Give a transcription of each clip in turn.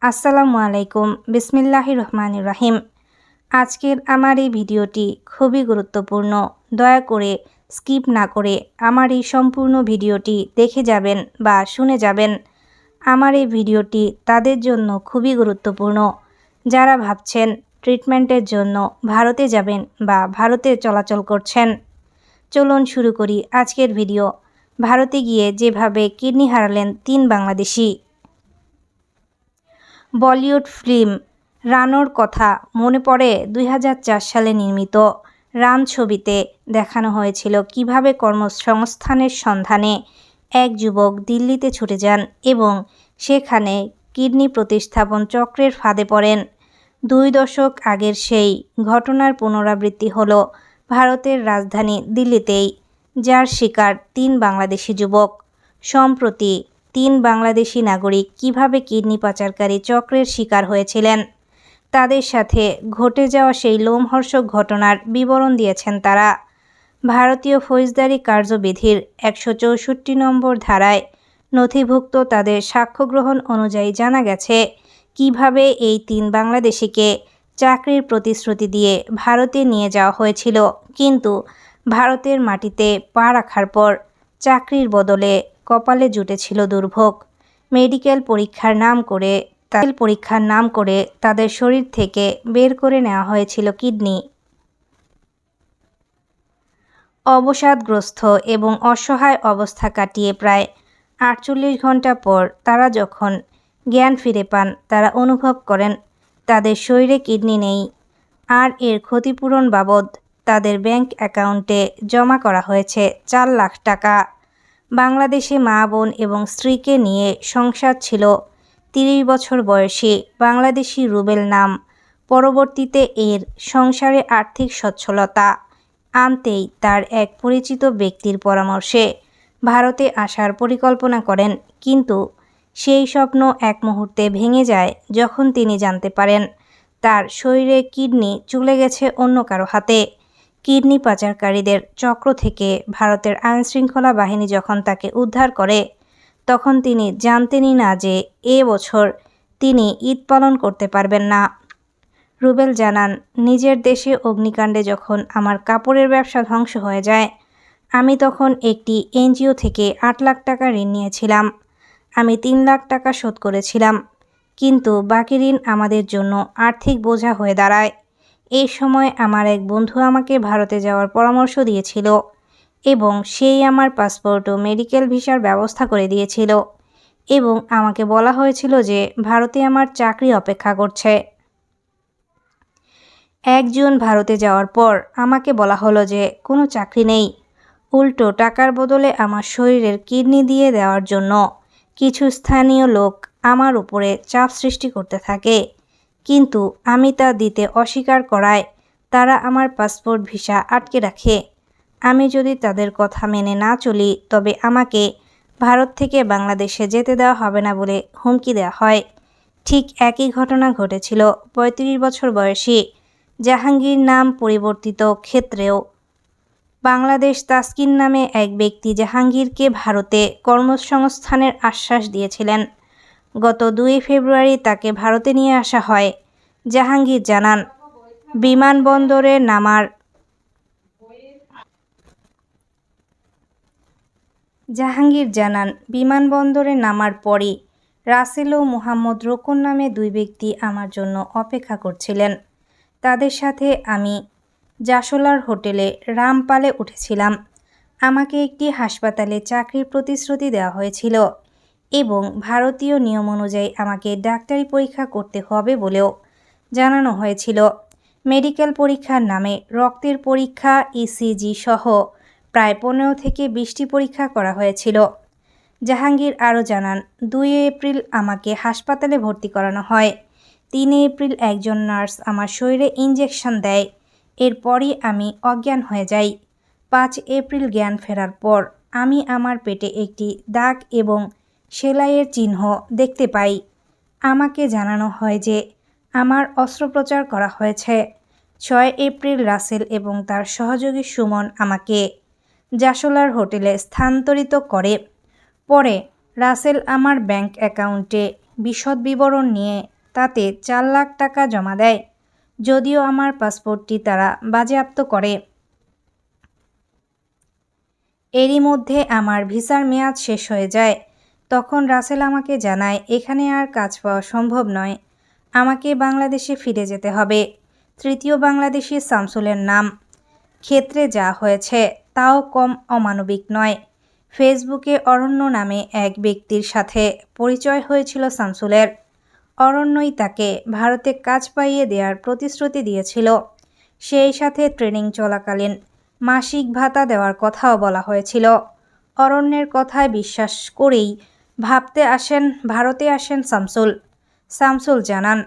আসসালামু আলাইকুম। বিসমিল্লাহির রহমানির রহিম। আজকের আমার এই ভিডিওটি খুবই গুরুত্বপূর্ণ। দয়া করে স্কিপ না করে আমার এই সম্পূর্ণ ভিডিওটি দেখে যাবেন বা শুনে যাবেন। আমার এই ভিডিওটি তাদের জন্য খুবই গুরুত্বপূর্ণ যারা ভাবছেন ট্রিটমেন্টের জন্য ভারতে যাবেন বা ভারতে চলাচল করছেন। চলুন শুরু করি আজকের ভিডিও। ভারতে গিয়ে যেভাবে কিডনি হারালেন 3 বাংলাদেশি। বলিউড ফিল্ম রানোর কথা মনে পড়ে 2004 সালে নির্মিত রান ছবিতে দেখানো হয়েছিল কিভাবে কর্মসংস্থানের সন্ধানে এক যুবক দিল্লিতে ছুটে যান এবং সেখানে কিডনি প্রতিস্থাপন চক্রের ফাঁদে পড়েন। 2 দশক আগের সেই ঘটনার পুনরাবৃত্তি হলো ভারতের রাজধানী দিল্লিতেই, যার শিকার 3 বাংলাদেশি যুবক। সম্প্রতি 3 বাংলাদেশি নাগরিক কিভাবে কিডনি পাচারকারী চক্রের শিকার হয়েছিলেন তাদের সাথে ঘটে যাওয়া সেই লোমহর্ষক ঘটনার বিবরণ দিয়েছেন তারা। ভারতীয় ফৌজদারি কার্যবিধির 164 নম্বর ধারায় নথিভুক্ত তাদের সাক্ষ্য গ্রহণ অনুযায়ী জানা গেছে কিভাবে এই 3 বাংলাদেশিকে চাকরির প্রতিশ্রুতি দিয়ে ভারতে নিয়ে যাওয়া হয়েছিল, কিন্তু ভারতের মাটিতে পা রাখার পর চাকরির বদলে কপালে জুটেছিল দুর্ভোগ। মেডিকেল পরীক্ষার নাম করে তাদের শরীর থেকে বের করে নেওয়া হয়েছিল কিডনি। অবসাদগ্রস্ত এবং অসহায় অবস্থা কাটিয়ে প্রায় 48 ঘন্টা পর তারা যখন জ্ঞান ফিরে পান, তারা অনুভব করেন তাদের শরীরে কিডনি নেই, আর এর ক্ষতিপূরণ বাবদ তাদের ব্যাংক অ্যাকাউন্টে জমা করা হয়েছে 4 লাখ টাকা। বাংলাদেশে মা বোন এবং স্ত্রীকে নিয়ে সংসার ছিল 30 বছর বয়সী বাংলাদেশি রুবেল নাম। পরবর্তীতে এর সংসারে আর্থিক সচ্ছলতা আনতেই তার এক পরিচিত ব্যক্তির পরামর্শে ভারতে আসার পরিকল্পনা করেন, কিন্তু সেই স্বপ্ন এক মুহূর্তে ভেঙে যায় যখন তিনি জানতে পারেন তার শরীরে কিডনি চলে গেছে অন্য কারো হাতে। কিডনি পাচারকারীদের চক্র থেকে ভারতের আইনশৃঙ্খলা বাহিনী যখন তাকে উদ্ধার করে, তখন তিনি জানতেনই না যে এ বছর তিনি ঈদ পালন করতে পারবেন না। রুবেল জানান, নিজের দেশে অগ্নিকাণ্ডে যখন আমার কাপড়ের ব্যবসা ধ্বংস হয়ে যায়, আমি তখন একটি এনজিও থেকে 8 লাখ টাকা ঋণ নিয়েছিলাম। আমি 3 লাখ টাকা শোধ করেছিলাম, কিন্তু বাকি ঋণ আমাদের জন্য আর্থিক বোঝা হয়ে দাঁড়ায়। এই সময় আমার এক বন্ধু আমাকে ভারতে যাওয়ার পরামর্শ দিয়েছিল এবং সেই আমার পাসপোর্ট ও মেডিকেল ভিসার ব্যবস্থা করে দিয়েছিল এবং আমাকে বলা হয়েছিল যে ভারতে আমার চাকরি অপেক্ষা করছে। 1 জুন ভারতে যাওয়ার পর আমাকে বলা হলো যে কোনো চাকরি নেই, উল্টো টাকার বদলে আমার শরীরের কিডনি দিয়ে দেওয়ার জন্য কিছু স্থানীয় লোক আমার উপরে চাপ সৃষ্টি করতে থাকে, কিন্তু আমি তা দিতে অস্বীকার করায় তারা আমার পাসপোর্ট ভিসা আটকে রাখে। আমি যদি তাদের কথা মেনে না চলি তবে আমাকে ভারত থেকে বাংলাদেশে যেতে দেওয়া হবে না বলে হুমকি দেওয়া হয়। ঠিক একই ঘটনা ঘটেছিল 35 বছর বয়সী জাহাঙ্গীর নাম পরিবর্তিত ক্ষেত্রেও। বাংলাদেশ তাসকিন নামে এক ব্যক্তি জাহাঙ্গীরকে ভারতে কর্মসংস্থানের আশ্বাস দিয়েছিলেন। গত 2 ফেব্রুয়ারি তাকে ভারতে নিয়ে আসা হয়। জাহাঙ্গীর জানান, বিমানবন্দরে নামার পরই রাসেল ও মুহাম্মদ রোকন নামে 2 ব্যক্তি আমার জন্য অপেক্ষা করছিলেন। তাদের সাথে আমি জাশোলার হোটেলে রামপালে উঠেছিলাম। আমাকে একটি হাসপাতালে চাকরির প্রতিশ্রুতি দেওয়া হয়েছিল এবং ভারতীয় নিয়ম অনুযায়ী আমাকে ডাক্তারি পরীক্ষা করতে হবে বলেও জানানো হয়েছিল। মেডিকেল পরীক্ষার নামে রক্তের পরীক্ষা, ইসিজি সহ প্রায় 15 থেকে 20টি পরীক্ষা করা হয়েছিল। জাহাঙ্গীর আরও জানান, 2 এপ্রিল আমাকে হাসপাতালে ভর্তি করানো হয়। 3 এপ্রিল একজন নার্স আমার শরীরে ইঞ্জেকশন দেয়। এরপরই আমি অজ্ঞান হয়ে যাই। 5 এপ্রিল জ্ঞান ফেরার পর আমি আমার পেটে একটি দাগ এবং সেলাইয়ের চিহ্ন দেখতে পাই। আমাকে জানানো হয় যে আমার অস্ত্রোপচার করা হয়েছে। 6 এপ্রিল রাসেল এবং তার সহযোগী সুমন আমাকে জাশোলার হোটেলে স্থানান্তরিত করে। পরে রাসেল আমার ব্যাংক অ্যাকাউন্টে বিশদ বিবরণ নিয়ে তাতে 4 লাখ টাকা জমা দেয়। যদিও আমার পাসপোর্টটি তারা বাজেয়াপ্ত করে। এরই মধ্যে আমার ভিসার মেয়াদ শেষ হয়ে যায়। তখন রাসেল আমাকে জানায় এখানে আর কাজ পাওয়া সম্ভব নয়, আমাকে বাংলাদেশে ফিরে যেতে হবে। তৃতীয় বাংলাদেশি শামসুলের নাম। ক্ষেত্রে যা হয়েছে তাও কম অমানবিক নয়। ফেসবুকে অরণ্য নামে এক ব্যক্তির সাথে পরিচয় হয়েছিল শামসুলের। অরণ্যই তাকে ভারতে কাজ পাইয়ে দেওয়ার প্রতিশ্রুতি দিয়েছিল। সেই সাথে ট্রেনিং চলাকালীন মাসিক ভাতা দেওয়ার কথাও বলা হয়েছিল। অরণ্যের কথায় বিশ্বাস করেই ভারতে আসেন শামসুল। শামসুল জানান,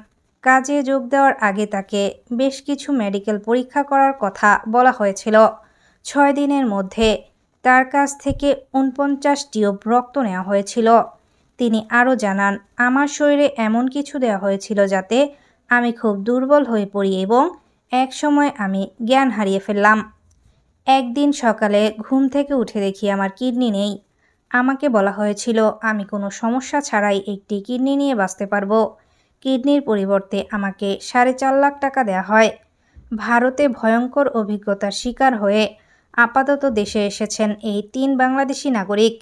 কাজে যোগ দেওয়ার আগে তাকে বেশ কিছু মেডিকেল পরীক্ষা করার কথা বলা হয়েছিল। 6 দিনের মধ্যে তার কাছ থেকে 49 টিউব রক্ত নেওয়া হয়েছিল। তিনি আরও জানান, আমার শরীরে এমন কিছু দেওয়া হয়েছিল যাতে আমি খুব দুর্বল হয়ে পড়ি এবং এক সময় আমি জ্ঞান হারিয়ে ফেললাম। একদিন সকালে ঘুম থেকে উঠে দেখি আমার কিডনি নেই। আমাকে বলা হয়েছিল আমি কোনো সমস্যা ছাড়াই একটি কিডনি নিয়ে বাঁচতে পারবো। কিডনির পরিবর্তে আমাকে 4.5 লাখ টাকা দেওয়া হয়। ভারতে ভয়ঙ্কর অভিজ্ঞতার শিকার হয়ে আপাতত দেশে এসেছেন এই 3 বাংলাদেশি নাগরিক।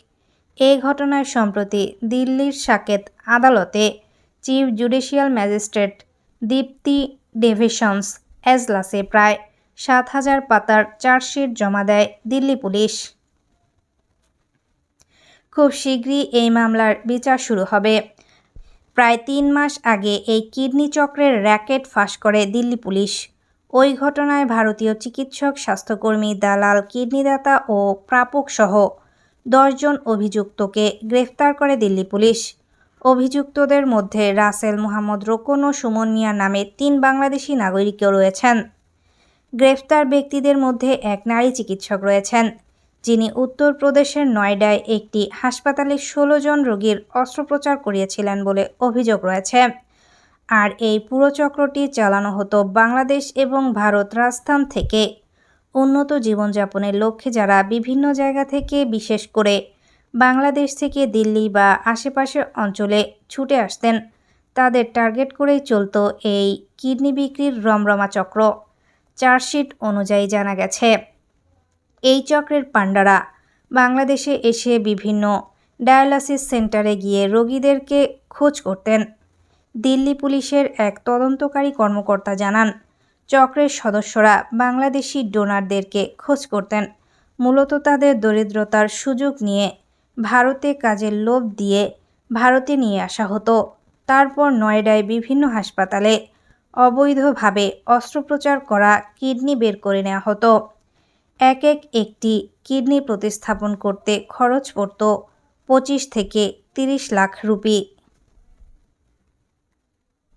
এই ঘটনায় সম্প্রতি দিল্লির সাকেত আদালতে চিফ জুডিশিয়াল ম্যাজিস্ট্রেট দীপ্তি ডেভিসন্স এজলাসে প্রায় 7,000 পাতার চার্জশিট জমা দেয় দিল্লি পুলিশ। খুব শীঘ্রই এই মামলার বিচার শুরু হবে। প্রায় 3 মাস আগে এই কিডনি চক্রের র্যাকেট ফাঁস করে দিল্লি পুলিশ। ওই ঘটনায় ভারতীয় চিকিৎসক, স্বাস্থ্যকর্মী, দালাল, কিডনিদাতা ও প্রাপক সহ 10 জন অভিযুক্তকে গ্রেফতার করে দিল্লি পুলিশ। অভিযুক্তদের মধ্যে রাসেল, মোহাম্মদ রোকন ও সুমন মিয়া নামে 3 বাংলাদেশি নাগরিকও রয়েছেন। গ্রেফতার ব্যক্তিদের মধ্যে এক নারী চিকিৎসক রয়েছেন, যিনি উত্তরপ্রদেশের নয়ডায় একটি হাসপাতালে 16 জন রোগীর অস্ত্রোপচার করিয়েছিলেন বলে অভিযোগ রয়েছে। আর এই পুরো চক্রটি চালানো হতো বাংলাদেশ এবং ভারত রাজস্থান থেকে। উন্নত জীবনযাপনের লক্ষ্যে যারা বিভিন্ন জায়গা থেকে, বিশেষ করে বাংলাদেশ থেকে দিল্লি বা আশেপাশের অঞ্চলে ছুটে আসতেন, তাদের টার্গেট করেই চলত এই কিডনি বিক্রির রমরমা চক্র। চার্জশিট অনুযায়ী জানা গেছে, এই চক্রের পাণ্ডারা বাংলাদেশে এসে বিভিন্ন ডায়ালাসিস সেন্টারে গিয়ে রোগীদেরকে খোঁজ করতেন। দিল্লি পুলিশের এক তদন্তকারী কর্মকর্তা জানান, চক্রের সদস্যরা বাংলাদেশি ডোনারদেরকে খোঁজ করতেন। মূলত তাদের দরিদ্রতার সুযোগ নিয়ে ভারতে কাজের লোভ দিয়ে ভারতে নিয়ে আসা হতো। তারপর নয়ডায় বিভিন্ন হাসপাতালে অবৈধভাবে অস্ত্রোপচার করা কিডনি বের করে নেওয়া হতো। একটি কিডনি প্রতিস্থাপন করতে খরচ পড়ত 25 থেকে 30 লাখ রুপি।